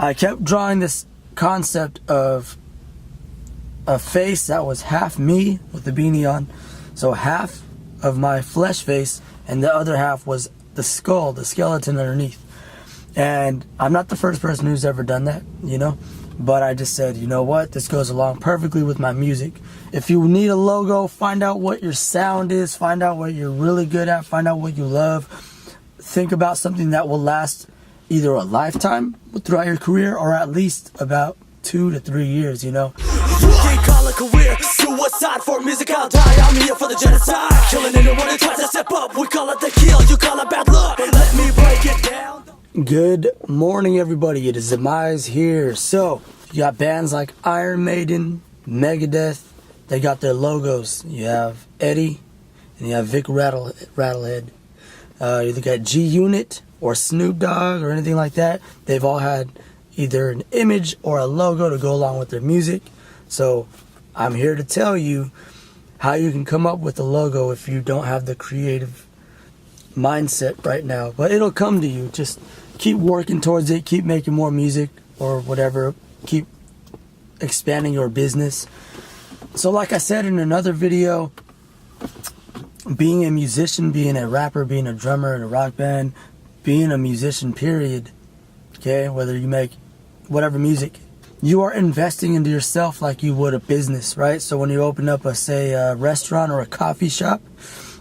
I kept drawing this concept of a face that was half me with the beanie on. So half of my flesh face and the other half was the skull, the skeleton underneath. And I'm not the first person who's ever done that, you know, but I just said, you know what, this goes along perfectly with my music. If you need a logo, find out what your sound is, find out what you're really good at, find out what you love. Think about something that will last either a lifetime throughout your career or at least about 2 to 3 years, you know. You can't call a career suicide for music, I'll die. I'm here for the genocide. Killing anyone who tries to step up. We call it the kill, you call it bad luck. But let me break it down. Good morning, everybody. It is Demise here. So, you got bands like Iron Maiden, Megadeth. They got their logos. You have Eddie and you have Vic Rattlehead. You look at G-Unit or Snoop Dogg or anything like that. They've all had either an image or a logo to go along with their music. So I'm here to tell you how you can come up with a logo if you don't have the creative mindset right now. But it'll come to you. Just keep working towards it. Keep making more music or whatever. Keep expanding your business. So like I said in another video, being a musician, being a rapper, being a drummer in a rock band, being a musician, period, okay, whether you make whatever music, you are investing into yourself like you would a business, right? So when you open up a restaurant or a coffee shop,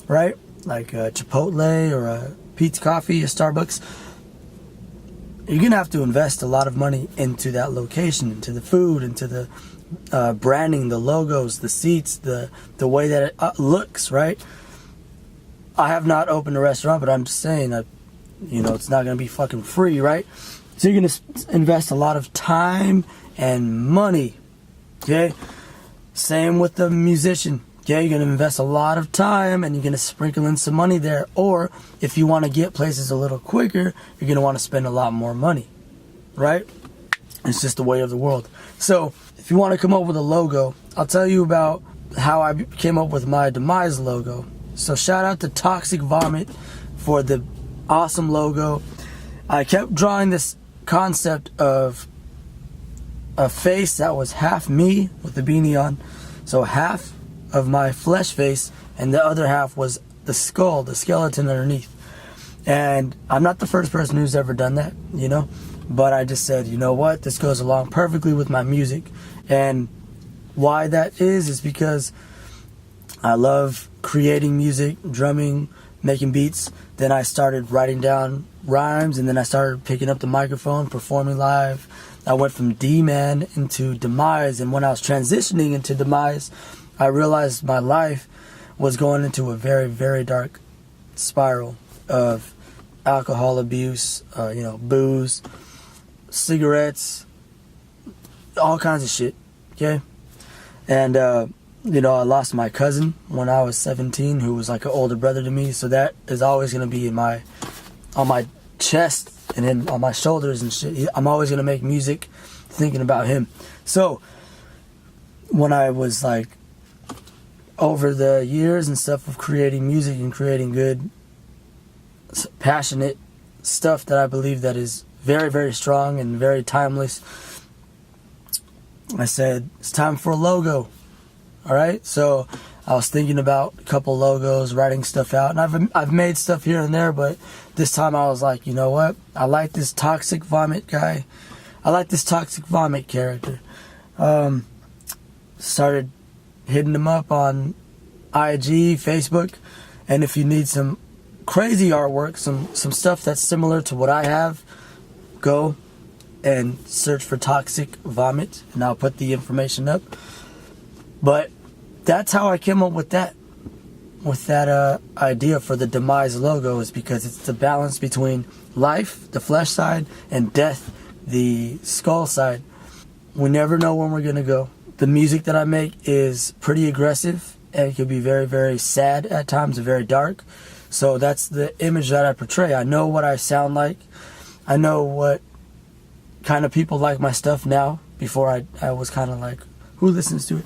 right, like a Chipotle or a Pete's Coffee, a Starbucks, you're gonna have to invest a lot of money into that location, into the food, into the branding, the logos, the seats, the way that it looks, right? I have not opened a restaurant, but I'm just saying that, you know, it's not going to be fucking free, right? So you're going to invest a lot of time and money, okay? Same with the musician, okay? You're going to invest a lot of time and you're going to sprinkle in some money there. Or if you want to get places a little quicker, you're going to want to spend a lot more money, right? It's just the way of the world. So if you want to come up with a logo, I'll tell you about how I came up with my Demise logo. So shout out to Toxic Vomit for the awesome logo. I kept drawing this concept of a face that was half me with the beanie on. So half of my flesh face and the other half was the skull, the skeleton underneath. And I'm not the first person who's ever done that, you know, but I just said, you know what, this goes along perfectly with my music. And why that is because I love creating music, drumming, making beats. Then I started writing down rhymes, and then I started picking up the microphone, performing live. I went from D-Man into Demise, and when I was transitioning into Demise, I realized my life was going into a very, very dark spiral of alcohol abuse, booze, cigarettes, all kinds of shit, okay? And, I lost my cousin when I was 17, who was like an older brother to me. So that is always going to be on my chest and on my shoulders and shit. I'm always going to make music thinking about him. So when I was like over the years and stuff of creating music and creating good, passionate stuff that I believe that is very, very strong and very timeless, I said, it's time for a logo. All right, so I was thinking about a couple logos, writing stuff out, and I've made stuff here and there, but this time I was like, you know what? I like this Toxic Vomit guy. I like this Toxic Vomit character. Started hitting him up on IG, Facebook, and if you need some crazy artwork, some stuff that's similar to what I have, go and search for Toxic Vomit, and I'll put the information up. But that's how I came up with that idea for the Demise logo, is because it's the balance between life, the flesh side, and death, the skull side. We never know when we're going to go. The music that I make is pretty aggressive, and it can be very, very sad at times and very dark. So that's the image that I portray. I know what I sound like. I know what kind of people like my stuff now. Before I was kind of like, who listens to it?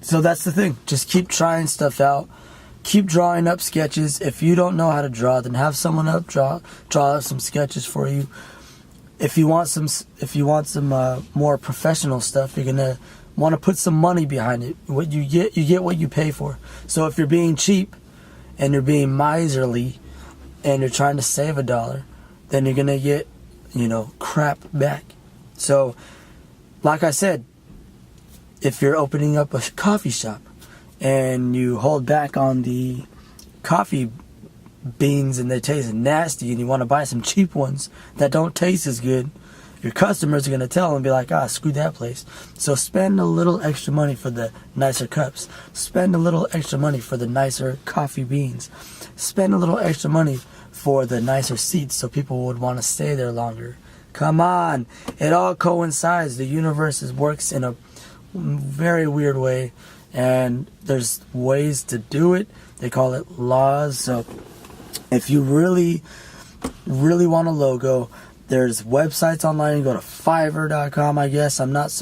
So that's the thing. Just keep trying stuff out. Keep drawing up sketches. If you don't know how to draw, then have someone up draw up some sketches for you. if you want some more professional stuff, you're gonna want to put some money behind it. What you get what you pay for. So if you're being cheap and you're being miserly and you're trying to save $1, then you're gonna get, crap back. So like I said, if you're opening up a coffee shop and you hold back on the coffee beans and they taste nasty and you want to buy some cheap ones that don't taste as good, your customers are going to tell and be like, screw that place. So spend a little extra money for the nicer cups. Spend a little extra money for the nicer coffee beans. Spend a little extra money for the nicer seats so people would want to stay there longer. Come on. It all coincides. The universe works in a very weird way, and there's ways to do it. They call it laws. So if you really want a logo, there's websites online. You go to Fiverr.com, I guess. I'm not,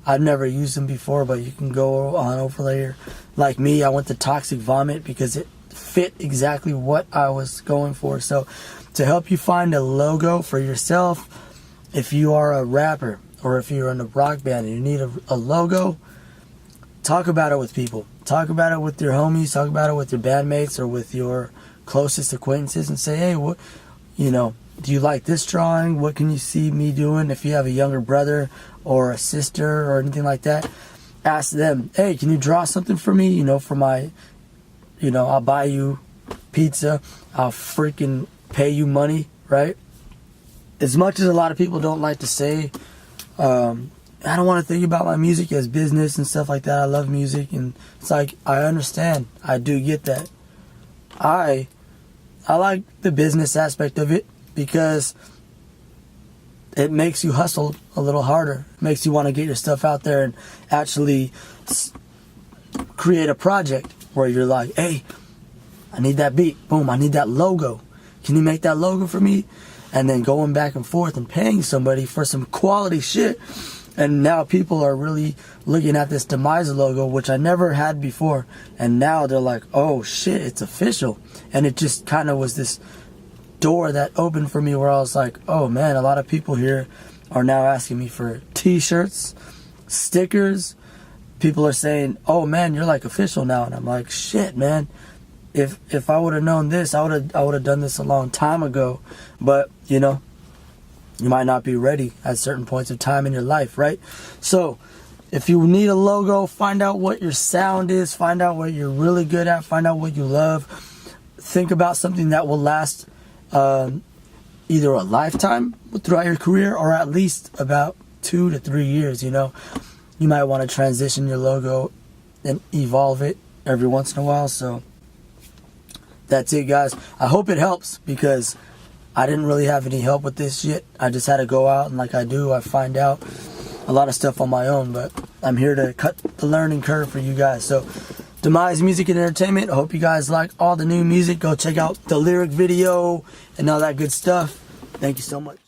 I've never used them before, but you can go on over there. Like me, I went to Toxic Vomit because it fit exactly what I was going for. So to help you find a logo for yourself, if you are a rapper or if you're in a rock band and you need a logo, talk about it with people. Talk about it with your homies. Talk about it with your bandmates or with your closest acquaintances and say, hey, what, do you like this drawing? What can you see me doing? If you have a younger brother or a sister or anything like that, ask them, hey, can you draw something for me? For my, I'll buy you pizza. I'll freaking pay you money, right? As much as a lot of people don't like to say, I don't want to think about my music as business and stuff like that. I love music, and it's like, I understand. I do get that. I like the business aspect of it because it makes you hustle a little harder. It makes you want to get your stuff out there and actually create a project where you're like, hey, I need that beat. Boom, I need that logo. Can you make that logo for me? And then going back and forth and paying somebody for some quality shit. And now people are really looking at this Demise logo, which I never had before. And now they're like, oh shit, it's official. And it just kind of was this door that opened for me where I was like, oh man, a lot of people here are now asking me for t-shirts, stickers. People are saying, oh man, you're like official now. And I'm like, shit, man. If I would have known this, I would have done this a long time ago. But, you might not be ready at certain points of time in your life, right? So if you need a logo, find out what your sound is, find out what you're really good at, find out what you love. Think about something that will last either a lifetime throughout your career or at least about 2 to 3 years, You might want to transition your logo and evolve it every once in a while. So that's it, guys. I hope it helps because I didn't really have any help with this shit. I just had to go out and like I do, I find out a lot of stuff on my own, but I'm here to cut the learning curve for you guys. So Demise Music and Entertainment. I hope you guys like all the new music. Go check out the lyric video and all that good stuff. Thank you so much.